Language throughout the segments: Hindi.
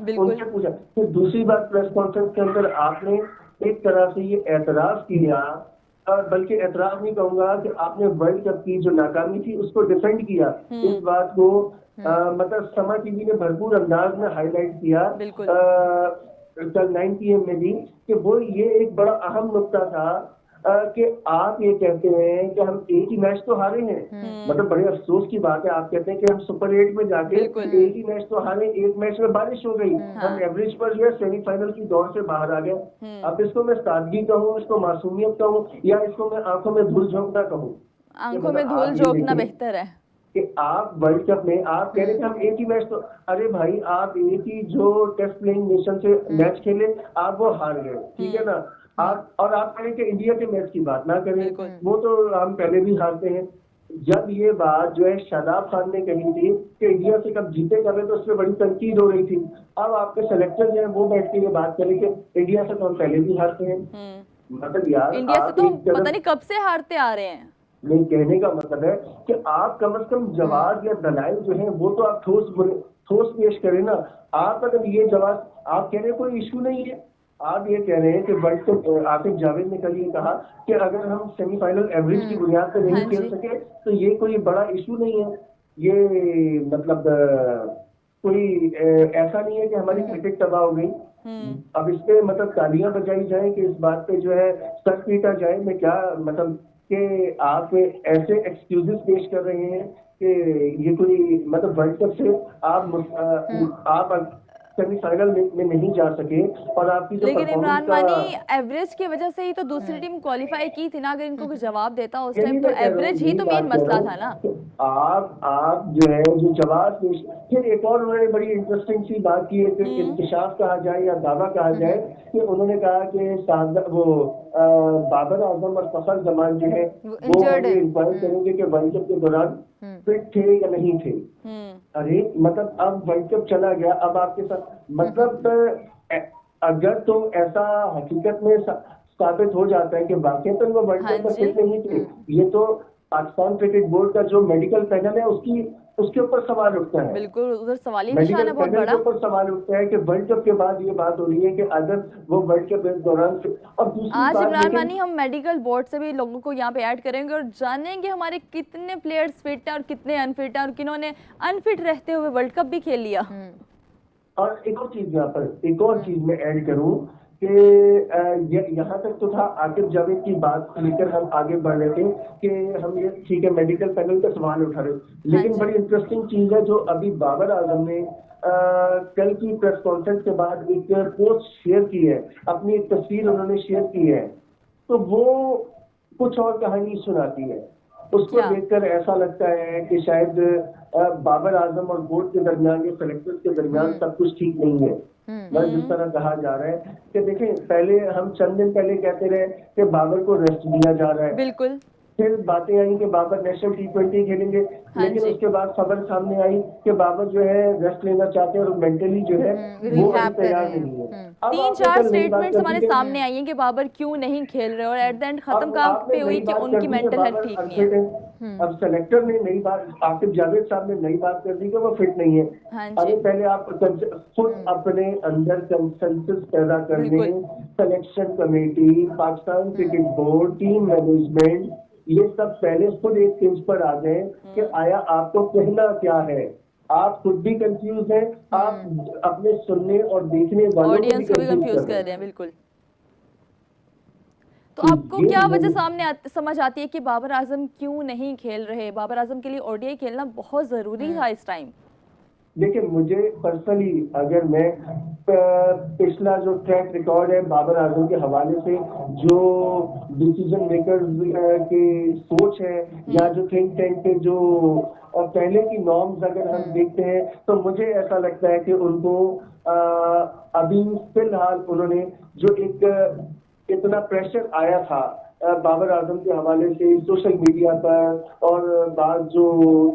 बिल्कुल। उनसे पूछा। फिर दूसरी बात, प्रेस कॉन्फ्रेंस के अंदर आपने एक तरह से ये एतराज किया, बल्कि एतराज नहीं कहूंगा, कि आपने वर्ल्ड कप की जो नाकामी थी उसको डिफेंड किया। इस बात को मतलब समा टीवी ने भरपूर अंदाज में हाईलाइट किया बिल्कुल। कल 9 PM में भी, कि वो ये एक बड़ा अहम नुक्ता था कि आप ये कहते हैं कि हम एक ही मैच तो हारे हैं। मतलब बड़े अफसोस की बात है, आप कहते हैं कि हम सुपर 8 में जाके बिल्कुल। एक ही मैच तो हारे, एक मैच में बारिश हो गई, हम एवरेज पर जो है सेमीफाइनल की दौड़ से बाहर आ गए। अब इसको मैं सादगी कहूँ, इसको मासूमियत कहूँ, या इसको मैं आंखों में धूल झोंकना कहूँ? आंखों में धूल झोंकना बेहतर है कि आप वर्ल्ड कप में आप कह रहे हैं कि हम एक ही मैच तो, अरे भाई आप एक ही जो टेस्ट प्लेइंग नेशन से मैच खेले, आप वो हार गए, ठीक है ना। आप और आप कहें कि इंडिया के मैच की बात ना करें, वो तो हम पहले भी हारते हैं। जब ये बात जो है शादाब खान ने कही थी कि इंडिया से कब जीते कभी, तो उसमें बड़ी तनकीद हो रही थी। अब आपके सेलेक्टर जो है वो बैठ के ये बात करें कि इंडिया से तो हम पहले भी हारते हैं। मतलब यार, इंडिया से तो पता नहीं कब से हारते आ रहे हैं। नहीं, कहने का मतलब है कि आप कम से कम जवाब या दलाइल जो है वो तो आप ठोस पेश करें ना। आप अगर ये जवाब आप कह रहे हैं कोई इशू नहीं है, आप ये कह रहे हैं कि वर्ल्ड कप, आतिफ जावेद ने कल ये कहा कि अगर हम सेमीफाइनल एवरेज की बुनियाद पर नहीं खेल सके तो ये कोई बड़ा इशू नहीं है। ये मतलब कोई ऐसा नहीं है कि हमारी क्रिकेट तबाह हो गई। अब इस पे मतलब तालियां बजाई जाए कि इस बात पे जो है सर पीटा जाए, मैं क्या मतलब कि आप ऐसे एक्सक्यूजेस पेश कर रहे हैं कि ये कोई मतलब वर्ल्ड कप से आप सेमीफाइनल में नहीं जा सके, और आपकी जो लेकिन परफॉर्मेंस इमरान का मानी एवरेज की वजह से ही तो दूसरी टीम क्वालिफाई की थी ना। अगर इनको कुछ जवाब देता उस टाइम तो एवरेज ही तो मेन मसला था ना। आप जो है जो जवाब फिर एक और उन्होंने बड़ी इंटरेस्टिंग सी बात की है कि इंकशाफ कहा जाए या दावा कहा जाए, कि उन्होंने कहा कि वो बाबर आजम और फखर जमान जो है वो इंक्वायरी करेंगे कि वर्ल्ड कप के दौरान फिट थे या नहीं थे। अरे मतलब अब वर्ल्ड कप चला गया, अब आपके साथ मतलब अगर तुम ऐसा हकीकत में साबित हो जाता है कि वाकई तो वो वर्ल्ड कप में फिट नहीं थे, ये तो पाकिस्तान क्रिकेट बोर्ड का जो मेडिकल पैनल है उसके ऊपर सवाल उठता है। बिल्कुल, उधर सवाल ही मेडिकल निशान है बहुत पैनल बड़ा। के ऊपर सवाल उठता है कि वर्ल्ड कप के बाद ये बात हो रही है कि अगर वो वर्ल्ड कप के दौरान। और दूसरी आज बात, इमरान मानी हम मेडिकल बोर्ड से भी लोगों को यहाँ पे ऐड करेंगे और जानेंगे हमारे कितने प्लेयर्स फिट हैं और कितने अनफिट हैं और किन्होंने अनफिट रहते हुए वर्ल्ड कप भी खेल लिया। और एक और चीज यहाँ पर एक और चीज मैं ऐड करूं कि यहाँ तक तो था आतिफ जावेद की बात को लेकर हम आगे बढ़ रहे थे कि हम ये ठीक है मेडिकल पैनल का सवाल उठा रहे, लेकिन बड़ी इंटरेस्टिंग चीज है जो अभी बाबर आजम ने कल की प्रेस कॉन्फ्रेंस के बाद एक पोस्ट शेयर की है, अपनी एक तस्वीर उन्होंने शेयर की है, तो वो कुछ और कहानी सुनाती है। उसको देखकर ऐसा लगता है कि शायद बाबर आजम और बोर्ड के दरमियान या सेलेक्टर्स के दरमियान सब कुछ ठीक नहीं है। जिस तरह कहा जा रहा है कि देखें, पहले हम चंद दिन पहले कहते रहे कि बाबर को रेस्ट दिया जा रहा है, बिल्कुल, फिर बातें आई कि बाबर नेशनल T20 खेलेंगे, लेकिन उसके बाद खबर सामने आई कि बाबर जो है रेस्ट लेना चाहते हैं और मेंटली जो है वो तैयार नहीं है। 3-4 स्टेटमेंट्स हमारे सामने आई हैं कि बाबर क्यों नहीं खेल रहे और एट द एंड खत्म कहाँ पे हुई कि उनकी मेंटल हेल्थ ठीक नहीं है। अब सेलेक्टर ने नई बात, आतिफ जावेद साहब ने नई बात कर दी कि वो फिट नहीं है। अरे पहले आप खुद अपने अंदर कंसेंसस पैदा कर दें, selection committee, Pakistan cricket board, team management, ये सब पहले खुद एक पेज पर आ गए कि आया आपको कहना क्या है। आप खुद भी कंफ्यूज हैं, आप अपने सुनने और देखने वालों को भी कंफ्यूज कर रहे हैं। बिल्कुल। तो आपको क्या वजह सामने समझ आती है कि बाबर आजम क्यों नहीं खेल रहे? बाबर आजम के लिए ओडीआई खेलना बहुत जरूरी था इस टाइम। देखिए, मुझे पर्सनली अगर मैं पिछला जो ट्रैक रिकॉर्ड है बाबर आजम के हवाले से, जो डिसीजन मेकर्स की सोच है या जो थिंक टैंक के जो और पहले की नॉर्म्स अगर हम देखते हैं, तो मुझे ऐसा लगता है कि उनको अभी फिलहाल उन्होंने जो एक इतना प्रेशर आया था बाबर आजम के हवाले से सोशल मीडिया पर और बाद जो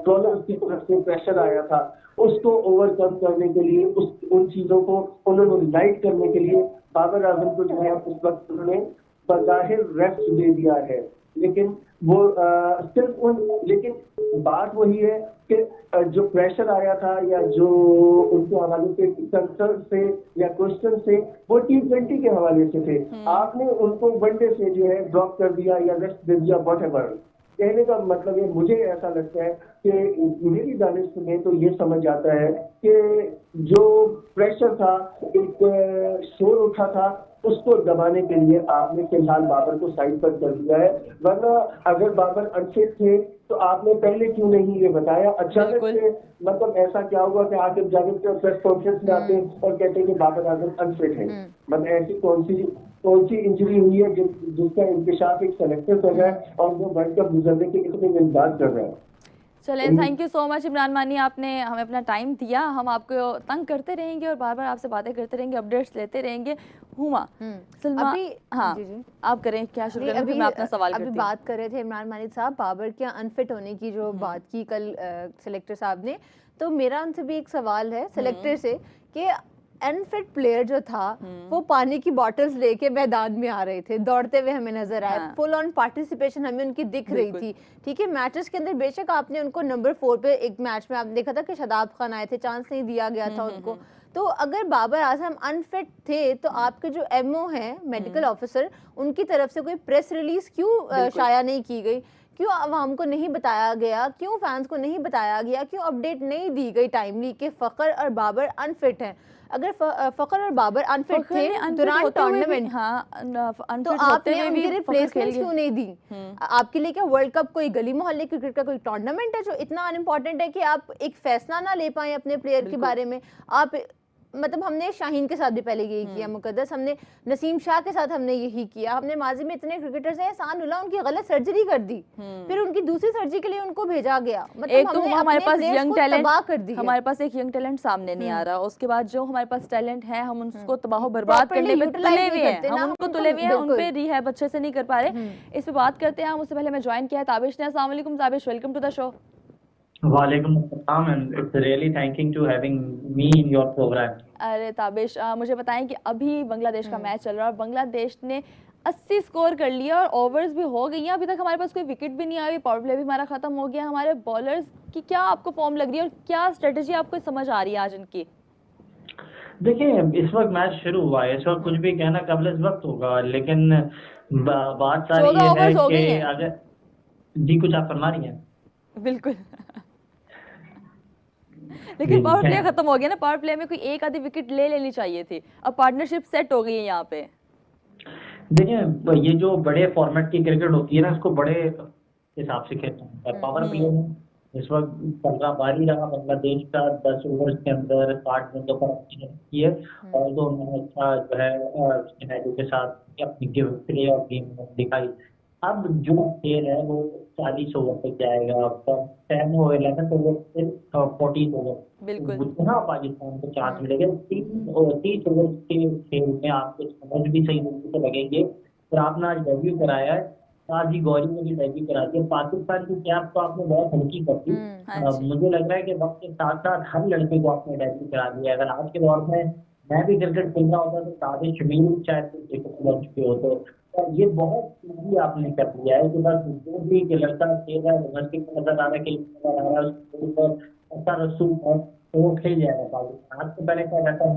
ट्रोलर्स की तरफ से प्रेशर आया था, उसको ओवरकम करने के लिए, उन चीजों को उन्होंने लाइट करने के लिए बाबर आजम को जो है उस वक्त उन्होंने बज़ाहिर रेस्ट दे दिया है। लेकिन वो सिर्फ उन, लेकिन बात वही है कि जो प्रेशर आया था या जो उनके हवाले से कंसर्न से या क्वेश्चन से वो T20 के हवाले से थे। आपने उनको वनडे से जो है ड्रॉप कर दिया या रेस्ट दे दिया, वॉटएवर। कहने का मतलब है, मुझे ऐसा लगता है कि मेरी दानिश में तो ये समझ आता है कि जो प्रेशर था, एक शोर उठा था, उसको दबाने के लिए आपने फिलहाल बाबर को साइड पर कर दिया है। वरना अगर बाबर अनफिट थे तो आपने पहले क्यों नहीं ये बताया? अचानक से मतलब ऐसा क्या हुआ कि आसिफ जावेद के प्रेस कॉन्फ्रेंस में आते और कहते हैं कि बाबर आजम अनफिट है? मतलब ऐसी कौन सी इंजरी हुई है जिसका इंकशाफ एक सेलेक्टर कर रहा है और वो वर्ल्ड कप गुजरने के इतने इंतजार कर रहा है? चलें, thank you so much Imran मानी, आपने हमें अपना टाइम दिया। हम आपको तंग करते रहेंगे और बार बार आपसे बातें करते रहेंगे, अपडेट्स लेते रहेंगे। हुमा, सलमा, अभी हाँ जी आप करें, क्या शुरू करें? अभी मैं अपना सवाल अभी करती बात कर रहे थे इमरान मानिक साहब बाबर के अनफिट होने की, जो बात की कल सेलेक्टर साहब ने, तो मेरा उनसे भी एक सवाल है सेलेक्टर से कि अनफिट प्लेयर जो था वो पानी की बॉटल्स लेके मैदान में आ रहे थे, दौड़ते हुए हमें नजर आए। फुल ऑन पार्टिसिपेशन हमें उनकी दिख रही थी। ठीक है, मैचेस के अंदर बेशक आपने उनको नंबर 4 पे एक मैच में आपने देखा था कि शादाब खान आए थे, चांस नहीं दिया गया था उनको। तो अगर बाबर आजम अनफिट थे तो आपके जो एमओ है मेडिकल ऑफिसर, उनकी तरफ से कोई प्रेस रिलीज क्यों शाया नहीं की गई? क्यों आवाम को नहीं बताया गया? क्यों फैंस को नहीं बताया गया? क्यों अपडेट नहीं दी गई टाइमली कि फ़खर और बाबर अनफिट हैं? अगर फ़खर और बाबर अनफिट थे दुरान टूर्नामेंट, तो आपने उनकी रिप्लेसमेंट क्यों नहीं दी? आपके लिए क्या वर्ल्ड कप कोई गली मोहल्ले क्रिकेट का कोई टूर्नामेंट है जो इतना अनइम्पोर्टेंट है कि आप एक फैसला ना ले पाए अपने प्लेयर के बारे में? आप मतलब हमने शाहीन के साथ भी पहले यही किया मुकद्दस, हमने नसीम शाह के साथ हमने यही किया। हमने माजी में इतने क्रिकेटर्स हैं, एहसान उल्लाह उनकी गलत सर्जरी कर दी, फिर उनकी दूसरी सर्जरी के लिए उनको भेजा गया। मतलब एक तो हमारे पास यंग टैलेंट कर दी, हमारे पास एक यंग टैलेंट सामने नहीं आ रहा, उसके बाद जो हमारे पास टैलेंट है हम उसको तबाह बर्बाद करने पे तुले हुए हैं, हम उनको तुले हुए हैं, उन पे रिहैब अच्छे से नहीं कर पा रहे। इस पे बात करते हैं हम। उससे पहले मैं ज्वाइन किया है ताबिश ने। अस्सलाम वालेकुम Tabish, welcome to the show. वालेकुम अस्सलाम and it's really thanking to having me in your programme. अरे ताबिश, मुझे बताएं कि अभी बांग्लादेश का मैच चल रहा है और बांग्लादेश ने 80 स्कोर कर लिया और ओवर्स भी हो गई हैं, अभी तक हमारे पास कोई विकेट भी नहीं आई, पावर प्ले भी हमारा खत्म हो गया। हमारे बॉलर्स की क्या आपको फॉर्म लग रही है और क्या स्ट्रेटजी आपको समझ आ रही है आज इनकी? देखिए, इस वक्त मैच शुरू हुआ है, इस वक्त कुछ भी कहना कबल इस वक्त होगा, लेकिन बात सारी ये है कि अगर जी कुछ आप फरमा रही हैं। बिल्कुल लेकिन पावर प्ले खत्म हो गया ना, पावर प्ले में कोई एक आधी विकेट ले लेनी चाहिए थी, अब पार्टनरशिप सेट हो गई है यहाँ पे। देखिए, ये जो बड़े फॉर्मेट की क्रिकेट होती है ना, इसको बड़े हिसाब से खेलना होता है। पावर प्ले में इस वक्त 15 बारी रहा बांग्लादेश का, 10 ओवर के अंदर 60 रनों पर की है और तो उन्होंने अच्छा जो है सिनेरियो के साथ अपनी गिव प्ले और गेम दिखाई। अब जो खेल है वो 40 ओवर तक जाएगा, पर 10 ओवर 11 ओवर से 14 ओवर, जितना पाकिस्तान को चांस मिलेगा 30 ओवर के खेल में आपको समझ भी सही रूप से लगेंगे। फिर आपने आज डेब्यू कराया है, आज ही गौरी ने भी डेब्यू करा दिया। पाकिस्तान की कैप तो आपने बहुत हल्की कर दी। मुझे लग रहा है कि वक्त के साथ साथ हर लड़के को आपने डेब्यू करा दिया। अगर आज के दौर में मैं भी क्रिकेट खेल रहा होता तो सादे शमीर शायद क्रिकेट बन चुके होते। और ये बहुत ईजी आपने कर दिया है कि बस जो भी लड़का खेल रहा है नजर आ रहा है कि नजर आ रहा है उसके ऊपर ऐसा रसूख है तो वो खेल जाएगा पाकिस्तान। आज से पहले क्या रहता है